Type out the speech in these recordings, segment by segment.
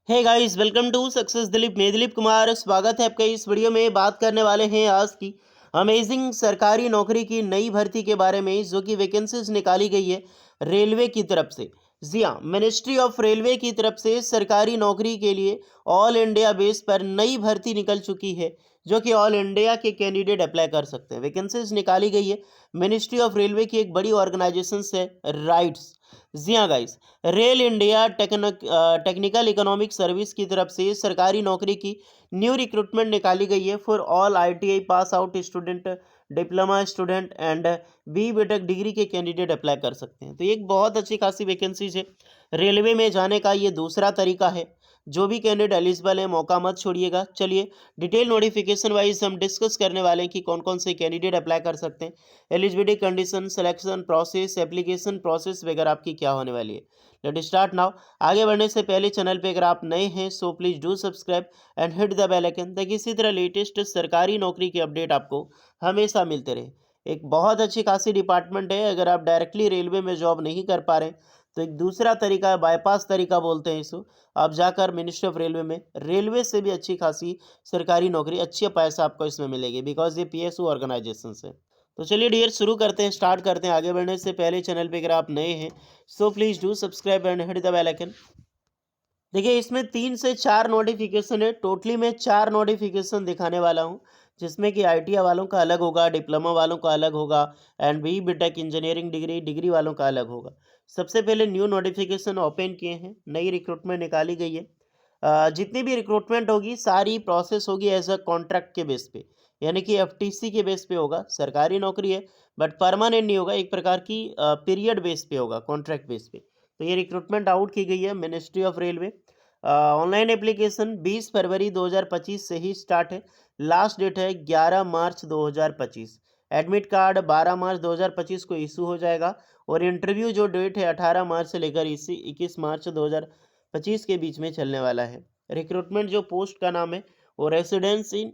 Hey guys, welcome to success Dilip. मैं दिलीप कुमार, स्वागत है आपका। इस वीडियो में बात करने वाले हैं आज की अमेजिंग सरकारी नौकरी की नई भर्ती के बारे में, जो कि वैकेंसीज निकाली गई है रेलवे की तरफ से। जी हाँ, मिनिस्ट्री ऑफ रेलवे की तरफ से सरकारी नौकरी के लिए ऑल इंडिया बेस पर नई भर्ती निकल चुकी है, जो कि ऑल इंडिया के कैंडिडेट अप्लाई कर सकते हैं। वैकेंसीज निकाली गई है मिनिस्ट्री ऑफ रेलवे की एक बड़ी ऑर्गेनाइजेशन से, राइट्स। जी हाँ guys, rail India technical economic service की तरफ से सरकारी नौकरी की न्यू रिक्रूटमेंट निकाली गई है for all ITI pass out student, diploma student and B BTech degree के कैंडिडेट अप्लाई कर सकते हैं। तो ये एक बहुत अच्छी खासी वैकेंसीज है। रेलवे में जाने का ये दूसरा तरीका है। जो भी कैंडिडेट एलिजिबल है, मौका मत छोड़िएगा। चलिए डिटेल नोटिफिकेशन वाइज हम डिस्कस करने वाले हैं कि कौन कौन से कैंडिडेट अप्लाई कर सकते हैं, eligibility condition, selection process, application process वगैरह आपकी क्या होने वाली है। Let start now. आगे बढ़ने से पहले चैनल पे अगर आप नए हैं so please do subscribe and hit the bell icon, ताकि इसी तरह लेटेस्ट सरकारी नौकरी के अपडेट आपको हमेशा मिलते रहे। एक बहुत अच्छी खासी डिपार्टमेंट है। अगर आप डायरेक्टली रेलवे में जॉब नहीं कर पा रहे हैं तो एक दूसरा तरीका है, बाईपास तरीका बोलते हैं इसको। आप जाकर मिनिस्ट्री ऑफ रेलवे में रेलवे से भी अच्छी खासी सरकारी नौकरी, अच्छी पैसा आपको इसमें मिलेगी, बिकॉज ये पीएसयू ऑर्गेनाइजेशन है। तो चलिए डियर, शुरू करते हैं, स्टार्ट करते हैं। आगे बढ़ने से पहले चैनल पे अगर आप नए हैं so please do subscribe and hit the bell icon. देखिए, इसमें 3 से 4 नोटिफिकेशन है। टोटली मैं 4 नोटिफिकेशन दिखाने वाला हूँ, जिसमें कि आईटीआई वालों का अलग होगा, डिप्लोमा वालों का अलग होगा and B BTech engineering degree वालों का अलग होगा। सबसे पहले न्यू नोटिफिकेशन ओपन किए हैं, नई रिक्रूटमेंट निकाली गई है। जितनी भी रिक्रूटमेंट होगी सारी प्रोसेस होगी एज अ कॉन्ट्रैक्ट के बेस पे, यानी कि एफटीसी के बेस पे होगा। सरकारी नौकरी है बट परमानेंट नहीं होगा, एक प्रकार की पीरियड बेस पे होगा, कॉन्ट्रैक्ट बेस पे। तो ये रिक्रूटमेंट आउट की गई है ministry of railway. Online application 20 फरवरी 2025 से ही स्टार्ट है। लास्ट डेट है 11 मार्च 2025। एडमिट कार्ड 12 मार्च 2025 को इशू हो जाएगा और इंटरव्यू जो डेट है 18 मार्च से लेकर इसी 21 मार्च 2025 के बीच में चलने वाला है। रिक्रूटमेंट जो पोस्ट का नाम है वो रेसिडेंस इन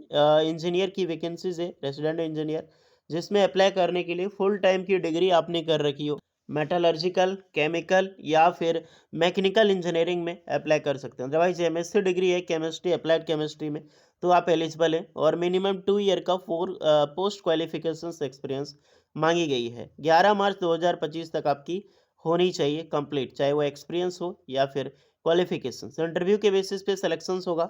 इंजीनियर की वैकेंसीज है, रेसिडेंट इंजीनियर, जिसमें अप्लाई करने के लिए फुल टाइम की डिग्री आपने कर रखी हो, मेटलर्जिकल, केमिकल या फिर मैकेनिकल इंजीनियरिंग में अप्लाई कर सकते हैं। अदरवाइज एमएससी डिग्री है केमिस्ट्री, अप्लाइड केमिस्ट्री में, तो आप एलिजिबल हैं और मिनिमम 2 ईयर का पोस्ट क्वालिफिकेशंस एक्सपीरियंस मांगी गई है। 11 मार्च 2025 तक आपकी होनी चाहिए कंप्लीट, चाहे वो एक्सपीरियंस हो या फिर क्वालिफिकेशंस। इंटरव्यू के बेसिस पे सिलेक्शंस होगा।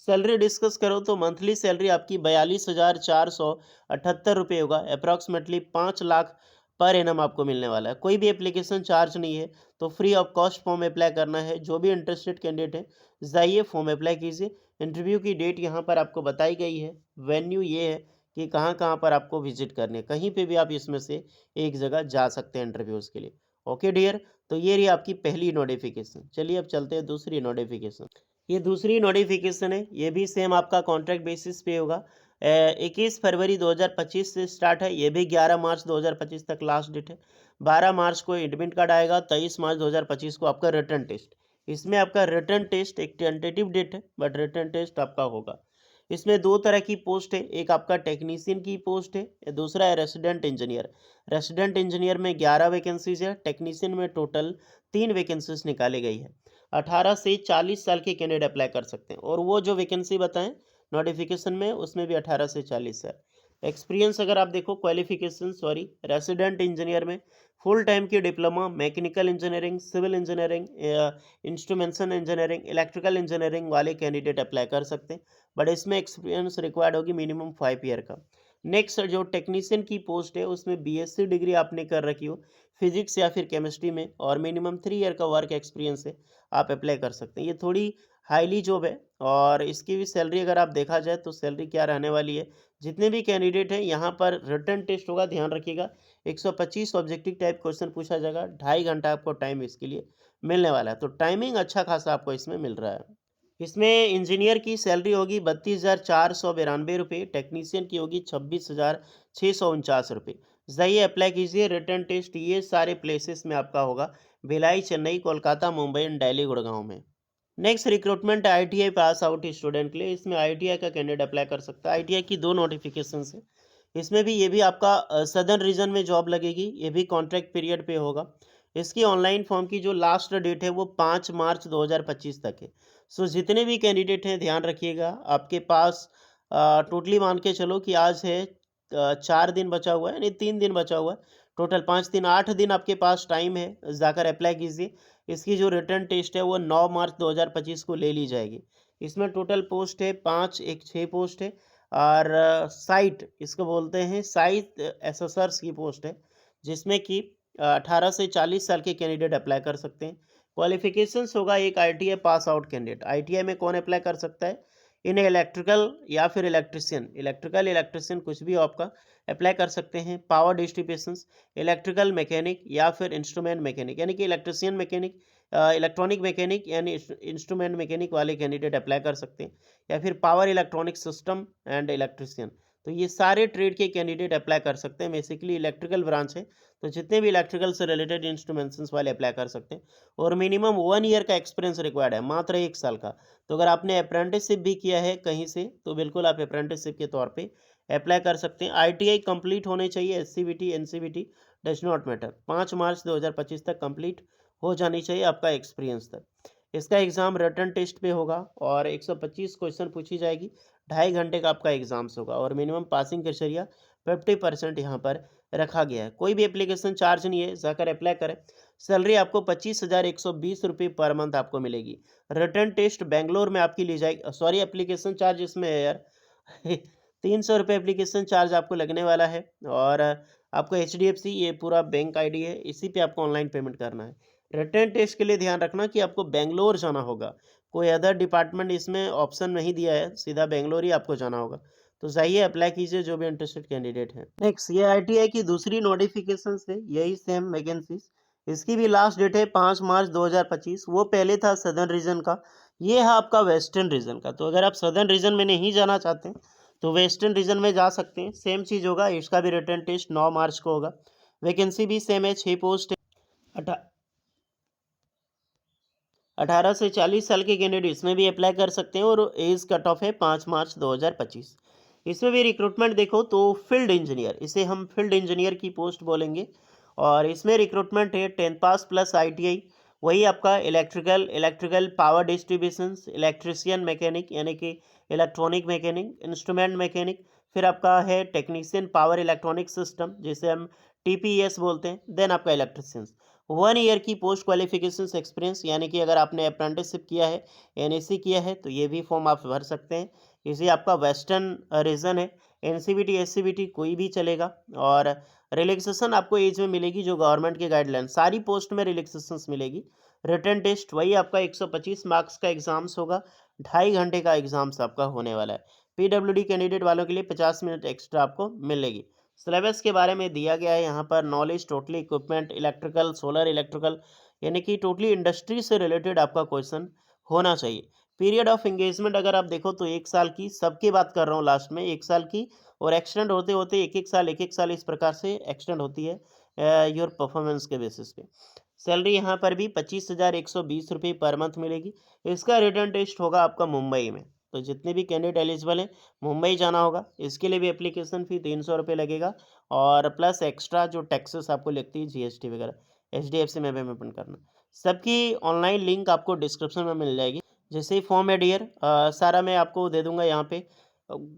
सैलरी डिस्कस करो तो मंथली सैलरी आपकी 42,478 होगा, अप्रॉक्सीमेटली 5 लाख पर एनम आपको मिलने वाला है। कोई भी एप्लीकेशन चार्ज नहीं है, तो free of cost form apply करना है। जो भी इंटरेस्टेड कैंडिडेट है जाइए फॉर्म अप्लाई कीजिए। इंटरव्यू की डेट यहाँ पर आपको बताई गई है। वेन्यू ये है कि कहाँ कहाँ पर आपको विजिट करनी है, कहीं पे भी आप इसमें से एक जगह जा सकते हैं इंटरव्यूज़ के लिए। ओके डियर, तो ये रही आपकी पहली नोटिफिकेशन। चलिए अब चलते हैं दूसरी नोटिफिकेशन। ये दूसरी नोटिफिकेशन है, ये भी सेम आपका कॉन्ट्रैक्ट बेसिस पे होगा। 21 फरवरी 2025 से स्टार्ट है, ये भी 11 मार्च 2025 तक लास्ट डेट है। 12 मार्च को एडमिट कार्ड आएगा, 23 मार्च 2025 को आपका रिटर्न टेस्ट। इसमें आपका रिटर्न टेस्ट एक टेंटेटिव डेट है बट रिटर्न टेस्ट आपका होगा। इसमें दो तरह की पोस्ट है, एक आपका टेक्नीशियन की पोस्ट है, दूसरा है रेसिडेंट इंजीनियर। रेसिडेंट इंजीनियर में 11 वैकेंसीज है, टेक्नीशियन में टोटल 3 वैकेंसीज निकाली गई है। 18 से 40 साल के कैंडिडेट अप्लाई कर सकते हैं और वो जो वैकेंसी बताएं नोटिफिकेशन में उसमें भी 18 से 40 है। एक्सपीरियंस अगर आप देखो, क्वालिफिकेशन सॉरी, रेसिडेंट इंजीनियर में फुल टाइम की diploma mechanical engineering, civil engineering, instrumentation engineering, electrical engineering वाले कैंडिडेट अप्लाई कर सकते हैं, बट इसमें एक्सपीरियंस रिक्वायर्ड होगी मिनिमम 5 ईयर का। नेक्स्ट जो टेक्नीशियन की पोस्ट है उसमें बीएससी डिग्री आपने कर रखी हो फिजिक्स या फिर केमिस्ट्री में और मिनिमम 3 ईयर का वर्क एक्सपीरियंस है, आप अप्लाई कर सकते हैं। ये थोड़ी हाईली जॉब है और इसकी भी सैलरी अगर आप देखा जाए तो सैलरी क्या रहने वाली है। जितने भी कैंडिडेट हैं यहाँ पर रिटर्न टेस्ट होगा, ध्यान रखिएगा। 125 ऑब्जेक्टिव टाइप क्वेश्चन पूछा जाएगा, 2.5 घंटा आपको टाइम इसके लिए मिलने वाला है, तो टाइमिंग अच्छा खासा आपको इसमें मिल रहा है। इसमें इंजीनियर की सैलरी होगी 32,492 रुपये, टेक्नीशियन की होगी 26,649 रुपये। जाइए अप्लाई कीजिए। रिटर्न टेस्ट ये सारे प्लेसेस में आपका होगा, भिलाई, चेन्नई, कोलकाता, मुंबई एंड दिल्ली, गुड़गांव में। Next recruitment ITI pass out student के लिए, इसमें आईटीआई का कैंडिडेट अप्लाई कर सकता है। आईटीआई की 2 नोटिफिकेशन है। इसमें भी ये भी आपका सदर्न रीजन में जॉब लगेगी, ये भी कॉन्ट्रैक्ट पीरियड पे होगा। इसकी ऑनलाइन फॉर्म की जो लास्ट डेट है वो 5 मार्च 2025 तक है। सो जितने भी कैंडिडेट हैं ध्यान रखिएगा, आपके पास टोटली मान के चलो कि आज है 4 दिन बचा हुआ है, यानी 3 दिन बचा हुआ है, टोटल 5 दिन 8 दिन आपके पास टाइम है, जाकर अप्लाई कीजिए। इसकी जो रिटर्न टेस्ट है वो 9 मार्च 2025 को ले ली जाएगी। इसमें टोटल पोस्ट है 5, एक 6 पोस्ट है और साइट इसको बोलते हैं साइट एसेसर्स की पोस्ट है, जिसमें कि 18 से 40 साल के कैंडिडेट अप्लाई कर सकते हैं। क्वालिफिकेशंस होगा एक ITI pass out candidate. ITI में कौन अप्लाई कर सकता है? इन इलेक्ट्रिकल या फिर इलेक्ट्रिशियन, इलेक्ट्रिशियन कुछ भी हो आपका अप्लाई कर सकते हैं। पावर डिस्ट्रीब्यूशंस, इलेक्ट्रिकल मैकेनिक या फिर इंस्ट्रूमेंट मैकेनिक, यानी कि इलेक्ट्रिशियन मैकेनिक, इलेक्ट्रॉनिक मैकेनिक यानी इंस्ट्रूमेंट मैकेनिक वाले कैंडिडेट अप्लाई कर सकते हैं, या फिर power electronic system and electrician. तो ये सारे ट्रेड के कैंडिडेट अप्लाई कर सकते हैं। बेसिकली इलेक्ट्रिकल ब्रांच है, तो जितने भी इलेक्ट्रिकल से रिलेटेड इंस्ट्रूमेंट्स वाले अप्लाई कर सकते हैं। और मिनिमम 1 ईयर का एक्सपीरियंस रिक्वायर्ड है, मात्र 1 साल का। तो अगर आपने अप्रेंटिसशिप भी किया है कहीं से, तो बिल्कुल आप अप्रेंटिसशिप के तौर पे अप्लाई कर सकते हैं। आईटीआई कंप्लीट होने चाहिए, SCVT NCBT does not matter, 5 मार्च 2025 तक कंप्लीट हो जानी चाहिए आपका एक्सपीरियंस तक। इसका एग्ज़ाम रिटन टेस्ट पे होगा और 125 क्वेश्चन पूछी जाएगी, 2.5 घंटे का आपका एग्ज़ाम्स होगा और मिनिमम पासिंग क्राइटेरिया 50% यहाँ पर रखा गया है। कोई भी एप्लीकेशन चार्ज नहीं है, जाकर अप्लाई करें। सैलरी आपको 25,120 रुपये पर मंथ आपको मिलेगी। रिटन टेस्ट बेंगलोर में आपकी ली जाएगी, सॉरी एप्लीकेशन चार्ज इसमें है यार 300 रुपये एप्लीकेशन चार्ज आपको लगने वाला है और आपको एचडीएफसी ये पूरा बैंक आईडी है, इसी पे आपको ऑनलाइन पेमेंट करना है। रिटन टेस्ट के लिए ध्यान रखना कि आपको बेंगलोर जाना होगा, कोई अदर डिपार्टमेंट इसमें ऑप्शन नहीं दिया है, सीधा बेंगलोर ही आपको जाना होगा। तो जाइए अप्लाई कीजिए जो भी इंटरेस्टेड कैंडिडेट हैं। नेक्स्ट ये आईटीआई की दूसरी नोटिफिकेशन है, यही सेम वैकेंसीज। इसकी भी लास्ट डेट है 5 मार्च 2025। वो पहले था सदर्न रीजन का, ये है आपका वेस्टर्न रीजन का। तो अगर आप सदर्न रीजन में नहीं जाना चाहते हैं तो वेस्टर्न रीजन में जा सकते हैं। सेम चीज़ होगा, इसका भी रिटर्न टेस्ट 9 मार्च को होगा। वैकेंसी भी सेम है, 6 पोस्ट है। 18 से 40 साल के कैंडिडेट इसमें भी अप्लाई कर सकते हैं और एज कट ऑफ है 5 मार्च 2025। इसमें भी रिक्रूटमेंट देखो तो फील्ड इंजीनियर, इसे हम फील्ड इंजीनियर की पोस्ट बोलेंगे और इसमें रिक्रूटमेंट है 10 पास प्लस आईटीआई। वही आपका electrical power distributions, electrician mechanic यानी कि इलेक्ट्रॉनिक मैकेनिक, इंस्ट्रूमेंट मैकेनिक, फिर आपका है टेक्नीशियन पावर इलेक्ट्रॉनिक सिस्टम जिसे हम टीपीएस बोलते हैं, देन आपका इलेक्ट्रिशियंस। 1 ईयर की पोस्ट क्वालिफिकेशंस एक्सपीरियंस, यानी कि अगर आपने अप्रेंटिसशिप किया है, एनएससी किया है, तो ये भी फॉर्म आप भर सकते हैं। इसे आपका वेस्टर्न रीजन है, एनसीबीटी एससीबीटी कोई भी चलेगा। और रिलैक्सेशन आपको एज में मिलेगी जो गवर्नमेंट के गाइडलाइन, सारी पोस्ट में रिलैक्सेशन मिलेगी। रिटन टेस्ट वही आपका 125 मार्क्स का एग्जाम्स होगा, 2.5 घंटे का एग्जाम्स आपका होने वाला है। पीडब्ल्यूडी कैंडिडेट वालों के लिए 50 मिनट एक्स्ट्रा आपको मिलेगी। सिलेबस के बारे में दिया गया है यहाँ पर, knowledge totally equipment electrical solar electrical, यानी कि टोटली इंडस्ट्री से रिलेटेड आपका क्वेश्चन होना चाहिए। पीरियड ऑफ एंगेजमेंट अगर आप देखो तो 1 साल की, सबकी बात कर रहा हूँ लास्ट में 1 साल की, और एक्सटेंड होते होते एक एक साल इस प्रकार से एक्सटेंड होती है योर परफॉर्मेंस के बेसिस पे। सैलरी यहाँ पर भी 25,120 रुपये पर मंथ मिलेगी। इसका रिटर्न टेस्ट होगा आपका मुंबई में। तो जितने भी कैंडिडेट एलिजिबल हैं मुंबई जाना होगा। इसके लिए भी एप्लीकेशन फ़ी 300 रुपये लगेगा और प्लस एक्स्ट्रा जो टैक्सेस आपको लगती है जीएसटी वगैरह एचडीएफसी में पेमेंट करना। सबकी ऑनलाइन लिंक आपको डिस्क्रिप्शन में मिल जाएगी। जैसे ही फॉर्म है डियर सारा मैं आपको दे दूंगा यहाँ पे।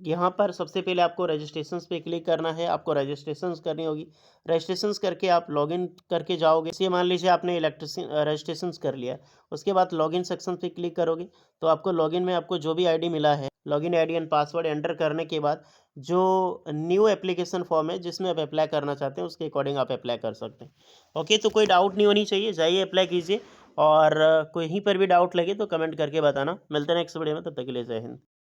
यहाँ पर सबसे पहले आपको रजिस्ट्रेशंस पे क्लिक करना है, आपको रजिस्ट्रेशंस करनी होगी। रजिस्ट्रेशंस करके आप लॉगिन करके जाओगे। इसे मान लीजिए आपने इलेक्ट्रिशियन रजिस्ट्रेशंस कर लिया, उसके बाद लॉगिन सेक्शन पे क्लिक करोगे तो आपको लॉगिन में आपको जो भी आईडी मिला है, login ID and password enter करने के बाद जो न्यू एप्लीकेशन फॉर्म है जिसमें आप अप्लाई करना चाहते हैं उसके अकॉर्डिंग आप अप्लाई कर सकते हैं। ओके, तो कोई डाउट नहीं होनी चाहिए, जाइए अप्लाई कीजिए और कहीं पर भी डाउट लगे तो कमेंट करके बताना। मिलते हैं नेक्स्ट वीडियो में, तब तक के लिए जय हिंद।